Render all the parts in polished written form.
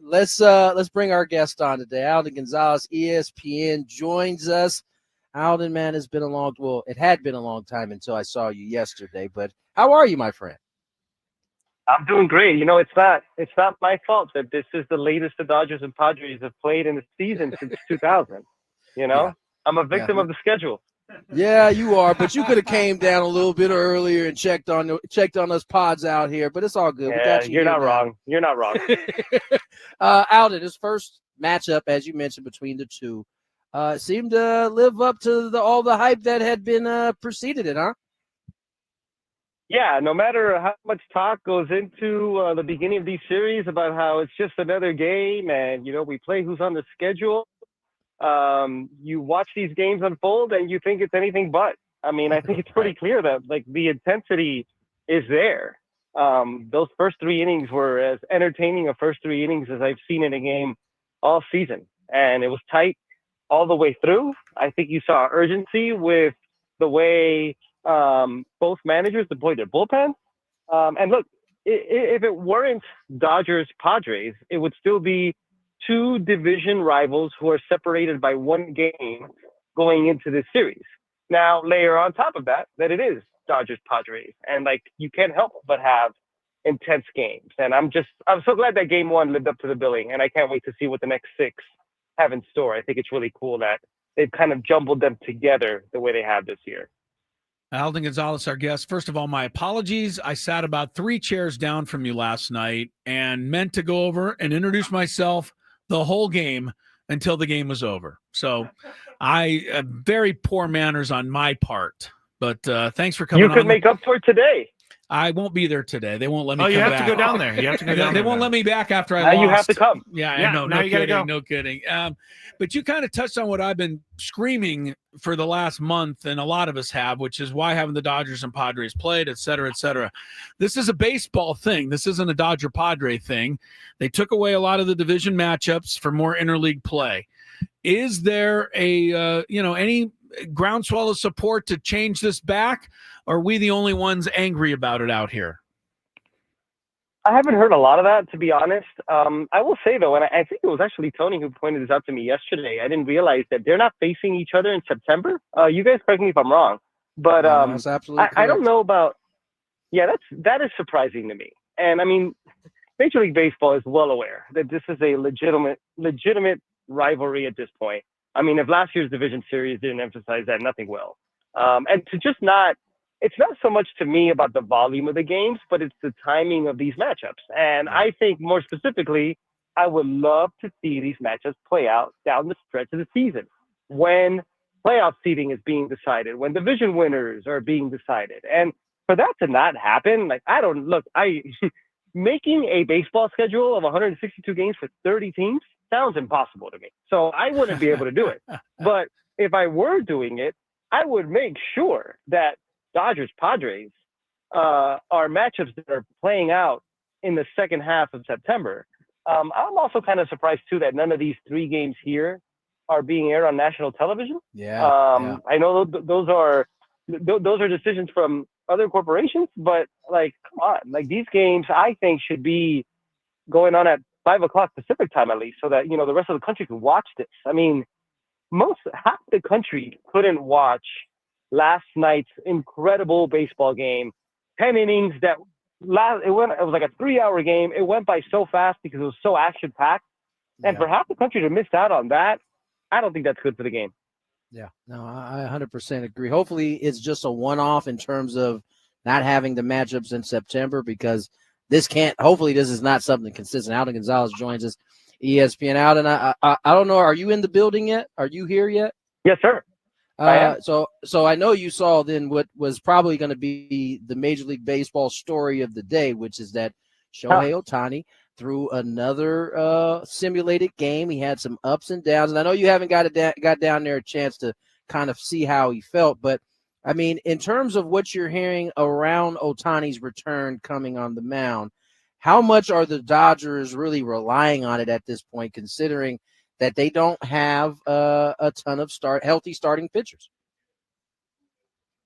let's bring our guest on today. Alden Gonzalez, ESPN, joins us. Alden, man, it had been a long time until I saw you yesterday. But how are you, my friend? I'm doing great. It's not my fault that this is the latest the Dodgers and Padres have played in the season since 2000. You Yeah, know, I'm a yeah, victim of the schedule. yeah. You are, but you could have came down a little bit earlier and checked on us pods out here. But it's all good. We Yeah, got you you're here not now. wrong. You're not wrong. Alden, his first matchup, as you mentioned, between the two, seemed to live up to all the hype that had been preceded it, huh? Yeah, no matter how much talk goes into the beginning of these series about how it's just another game and we play who's on the schedule, you watch these games unfold and you think it's anything but. I mean, I think it's pretty Right. clear that like the intensity is there. Those first three innings were as entertaining a first three innings as I've seen in a game all season, and it was tight all the way through. I think you saw urgency with the way both managers deployed their bullpen. And look, if it weren't Dodgers Padres, it would still be two division rivals who are separated by one game going into this series. Now, layer on top of that, that it is Dodgers Padres, and like you can't help but have intense games. And I'm so glad that game one lived up to the billing, and I can't wait to see what the next six have in store. I think it's really cool that they've kind of jumbled them together the way they have this year. Alden Gonzalez, our guest. First of all, my apologies. I sat about 3 chairs down from you last night and meant to go over and introduce myself the whole game until the game was over. So I very poor manners on my part. But thanks for coming You could on. make up for it today. I won't be there today. They won't let me come you have back. to go down there. You have to go down They there. won't let me back after I Now lost. you have to come. Yeah, Yeah, I know. now No you gotta kidding. go. No kidding. But you kind of touched on what I've been screaming for the last month, and a lot of us have, which is why haven't the Dodgers and Padres played, et cetera, et cetera. This is a baseball thing. This isn't a Dodger Padre thing. They took away a lot of the division matchups for more interleague play. Is there any groundswell of support to change this back? Or are we the only ones angry about it out here? I haven't heard a lot of that, to be honest. I will say, though, and I think it was actually Tony who pointed this out to me yesterday. I didn't realize that they're not facing each other in September. You guys correct me if I'm wrong. But That's absolutely I don't correct. know about – yeah, that is surprising to me. And, I mean, Major League Baseball is well aware that this is a legitimate rivalry at this point. I mean, if last year's division series didn't emphasize that, nothing will. And to just not – it's not so much to me about the volume of the games, but it's the timing of these matchups. And I think more specifically, I would love to see these matchups play out down the stretch of the season when playoff seeding is being decided, when division winners are being decided. And for that to not happen, like making a baseball schedule of 162 games for 30 teams sounds impossible to me. So I wouldn't be able to do it. But if I were doing it, I would make sure that Dodgers Padres are matchups that are playing out in the second half of September. I'm also kind of surprised too that none of these 3 games here are being aired on national television. Yeah. I know those are decisions from other corporations, but like, come on, like these games I think should be going on at 5:00 Pacific time at least, so that the rest of the country can watch this. I mean, half the country couldn't watch last night's incredible baseball game, 10 innings it was like a 3-hour game. It went by so fast because it was so action packed. And for half the country to miss out on that, I don't think that's good for the game. Yeah, no, I 100% agree. Hopefully it's just a one-off in terms of not having the matchups in September, because hopefully this is not something consistent. Alden Gonzalez joins us, ESPN. Alden, I don't know, are you in the building yet? Are you here yet? Yes, sir. So I know you saw then what was probably going to be the Major League Baseball story of the day, which is that Shohei Ohtani threw another simulated game. He had some ups and downs, and I know you haven't got down there a chance to kind of see how he felt, but I mean, in terms of what you're hearing around Ohtani's return coming on the mound, how much are the Dodgers really relying on it at this point, considering that they don't have a ton of healthy starting pitchers?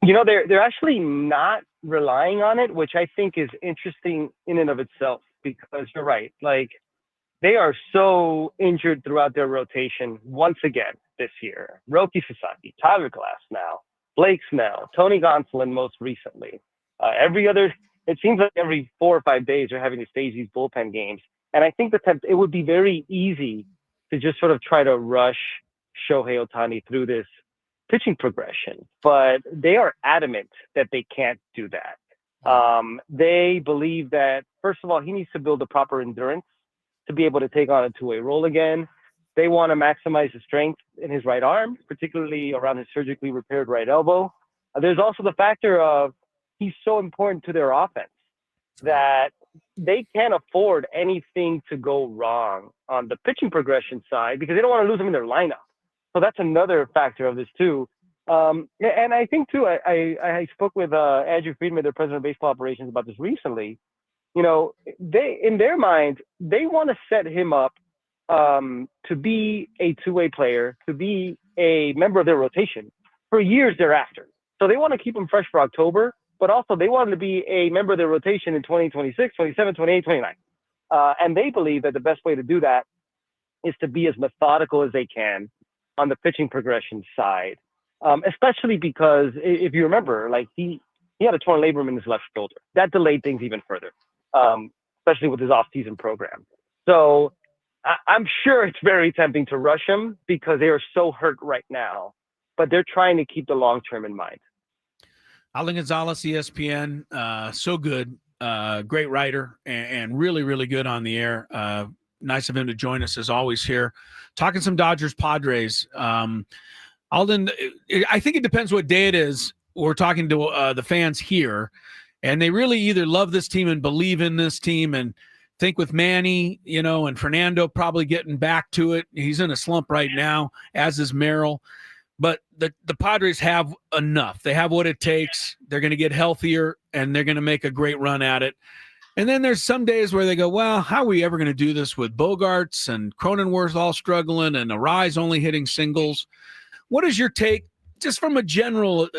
They're actually not relying on it, which I think is interesting in and of itself, because you're right. Like, they are so injured throughout their rotation once again this year. Roki Sasaki, Tyler Glass now, Blake Snell, Tony Gonsolin most recently. It seems like every 4 or 5 days they're having to stage these bullpen games. And I think it would be very easy to just sort of try to rush Shohei Ohtani through this pitching progression. But they are adamant that they can't do that. They believe that, first of all, he needs to build the proper endurance to be able to take on a two-way role again. They want to maximize the strength in his right arm, particularly around his surgically repaired right elbow. There's also the factor of he's so important to their offense that they can't afford anything to go wrong on the pitching progression side because they don't want to lose him in their lineup. So that's another factor of this too. And I think too, I spoke with Andrew Friedman, their president of baseball operations, about this recently. You know, in their mind, they want to set him up to be a two-way player, to be a member of their rotation for years thereafter. So they want to keep him fresh for October, but also they want him to be a member of their rotation in 2026, 27, 28, 29. And they believe that the best way to do that is to be as methodical as they can on the pitching progression side, especially because if you remember, like he had a torn labrum in his left shoulder. That delayed things even further, especially with his off-season program. So I'm sure it's very tempting to rush him because they are so hurt right now, but they're trying to keep the long term in mind. Alden Gonzalez, ESPN, so good, great writer, and really, really good on the air. Nice of him to join us as always here, talking some Dodgers Padres. Alden, I think it depends what day it is. We're talking to the fans here, and they really either love this team and believe in this team and think with Manny, you know, and Fernando probably getting back to it. He's in a slump right now, as is Merrill. But the Padres have enough. They have what it takes. They're going to get healthier, and they're going to make a great run at it. And then there's some days where they go, well, how are we ever going to do this with Bogarts and Cronenworth all struggling and Arise only hitting singles? What is your take just from a general,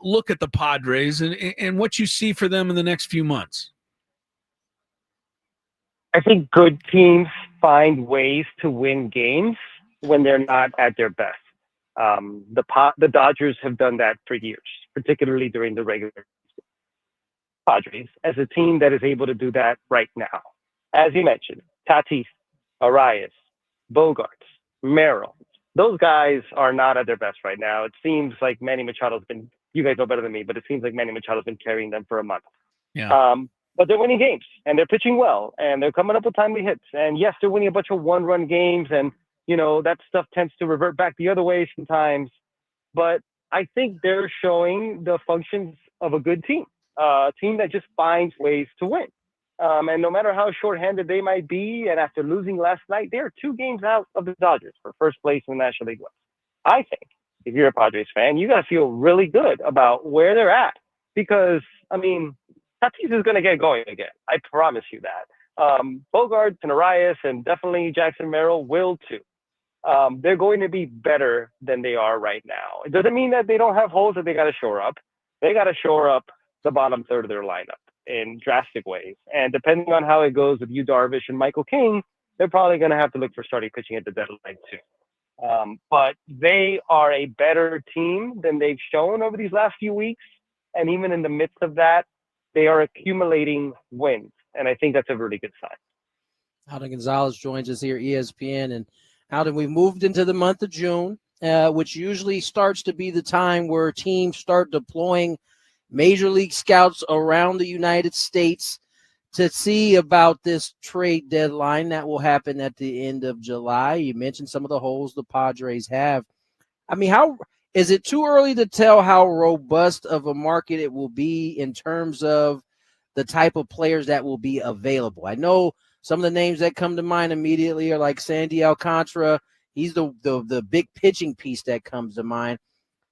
look at the Padres and what you see for them in the next few months? I think good teams find ways to win games when they're not at their best. The Dodgers have done that for years, particularly during the regular season. Padres, as a team that is able to do that right now, as you mentioned, Tatis, Arias, Bogarts, Merrill, those guys are not at their best right now. It seems like Manny Machado's been, you guys know better than me, but it seems like Manny Machado's been carrying them for a month. Yeah. But they're winning games, and they're pitching well, and they're coming up with timely hits. And yes, they're winning a bunch of one-run games, and that stuff tends to revert back the other way sometimes. But I think they're showing the functions of a good team, a team that just finds ways to win. And no matter how shorthanded they might be, and after losing last night, they're 2 games out of the Dodgers for first place in the National League West. I think if you're a Padres fan, you got to feel really good about where they're at because, Tatis is going to get going again. I promise you that. Bogarts and Arias and definitely Jackson Merrill will too. They're going to be better than they are right now. It doesn't mean that they don't have holes that they got to shore up. They got to shore up the bottom third of their lineup in drastic ways. And depending on how it goes with Yu Darvish and Michael King, they're probably going to have to look for starting pitching at the deadline too. But they are a better team than they've shown over these last few weeks. And even in the midst of that, they are accumulating wins. And I think that's a really good sign. Alden Gonzalez joins us here, ESPN. And Alden, we moved into the month of June, which usually starts to be the time where teams start deploying major league scouts around the United States to see about this trade deadline that will happen at the end of July. You mentioned some of the holes the Padres have. How is it too early to tell how robust of a market it will be in terms of the type of players that will be available? I know some of the names that come to mind immediately are like Sandy Alcantara. He's the big pitching piece that comes to mind.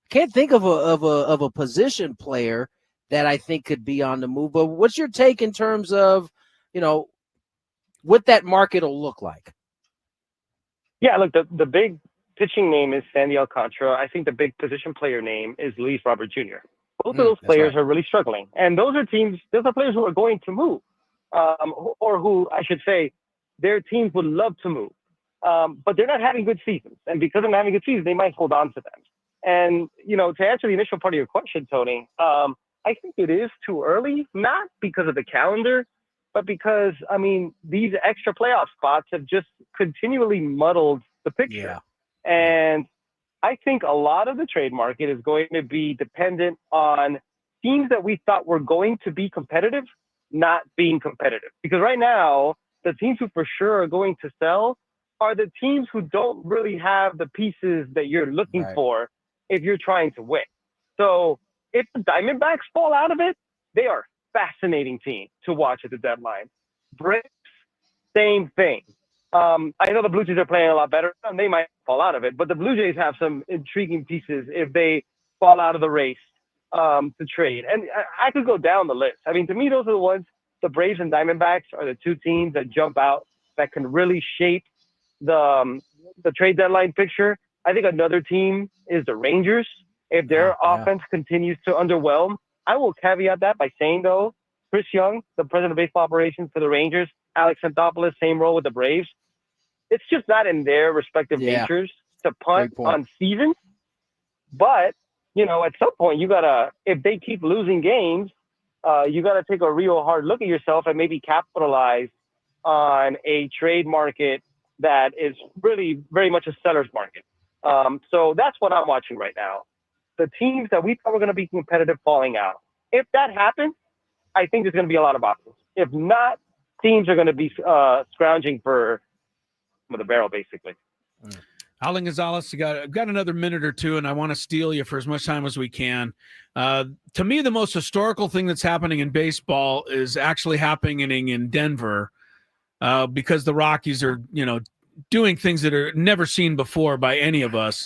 Can't think of a position player that I think could be on the move. But what's your take in terms of, what that market will look like? Yeah, look, the big pitching name is Sandy Alcantara. I think the big position player name is Luis Robert Jr. Both of those players are really struggling. And those are players who are going to move, or who, I should say, their teams would love to move. But they're not having good seasons. And because they're not having good seasons, they might hold on to them. And, to answer the initial part of your question, Tony, I think it is too early, not because of the calendar, but because, these extra playoff spots have just continually muddled the picture. Yeah. And I think a lot of the trade market is going to be dependent on teams that we thought were going to be competitive, not being competitive. Because right now, the teams who for sure are going to sell are the teams who don't really have the pieces that you're looking for if you're trying to win. So if the Diamondbacks fall out of it, they are a fascinating team to watch at the deadline. Braves, same thing. I know the Blue Jays are playing a lot better, and they might fall out of it, but the Blue Jays have some intriguing pieces if they fall out of the race to trade. And I could go down the list. To me, those are the ones, the Braves and Diamondbacks are the two teams that jump out that can really shape the trade deadline picture. I think another team is the Rangers. If their offense continues to underwhelm, I will caveat that by saying, though, Chris Young, the president of baseball operations for the Rangers, Alex Anthopoulos, same role with the Braves. It's just not in their respective natures to punt on seasons. But, at some point, if they keep losing games, you got to take a real hard look at yourself and maybe capitalize on a trade market that is really very much a seller's market. So that's what I'm watching right now. The teams that we thought were going to be competitive falling out. If that happens, I think there's going to be a lot of options. If not, teams are going to be scrounging for the barrel, basically. Alden Gonzalez, I've got another minute or two, and I want to steal you for as much time as we can. To me, the most historical thing that's happening in baseball is actually happening in Denver because the Rockies are, doing things that are never seen before by any of us.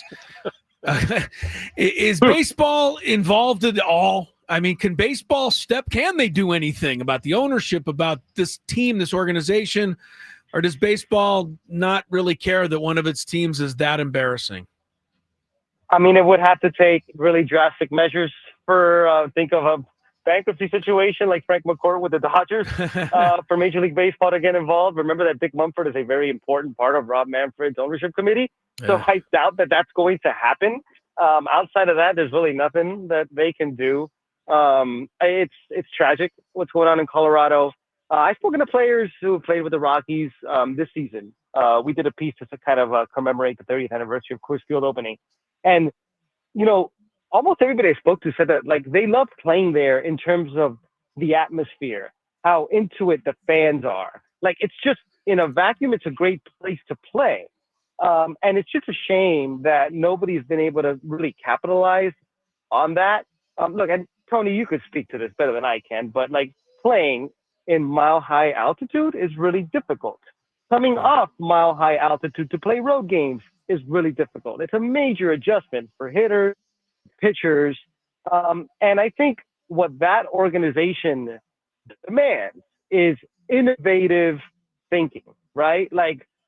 Is baseball involved at all? Can baseball can they do anything about the ownership, about this team, this organization, or does baseball not really care that one of its teams is that embarrassing? It would have to take really drastic measures for, think of a bankruptcy situation like Frank McCourt with the Dodgers for Major League Baseball to get involved. Remember that Dick Mumford is a very important part of Rob Manfred's ownership committee. So I doubt that that's going to happen. Outside of that, there's really nothing that they can do. It's tragic what's going on in Colorado. I've spoken to players who played with the Rockies this season. We did a piece to kind of commemorate the 30th anniversary of Coors Field opening. And, almost everybody I spoke to said that, they love playing there in terms of the atmosphere, how into it the fans are. It's just, in a vacuum, it's a great place to play. And it's just a shame that nobody's been able to really capitalize on that. Look, and Tony, you could speak to this better than I can, but playing in mile-high altitude is really difficult. Coming off mile-high altitude to play road games is really difficult. It's a major adjustment for hitters, pitchers. And I think what that organization demands is innovative thinking, right?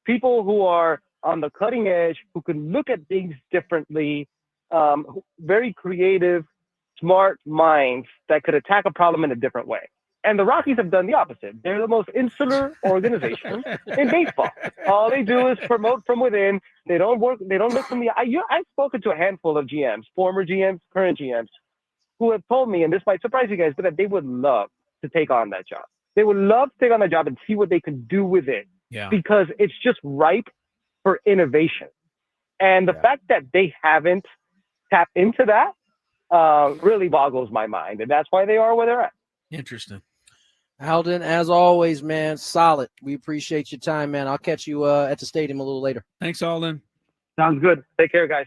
People who are on the cutting edge, who can look at things differently, very creative, smart minds that could attack a problem in a different way. And the Rockies have done the opposite. They're the most insular organization in baseball. All they do is promote from within. They don't look from the. I've spoken to a handful of GMs, former GMs, current GMs, who have told me, and this might surprise you guys, but that they would love to take on that job. They would love to take on that job and see what they can do with it. Yeah. Because it's just ripe for innovation. And the fact that they haven't tapped into that really boggles my mind. And that's why they are where they're at. Interesting. Alden, as always, man, solid. We appreciate your time, man. I'll catch you at the stadium a little later. Thanks, Alden. Sounds good. Take care, guys.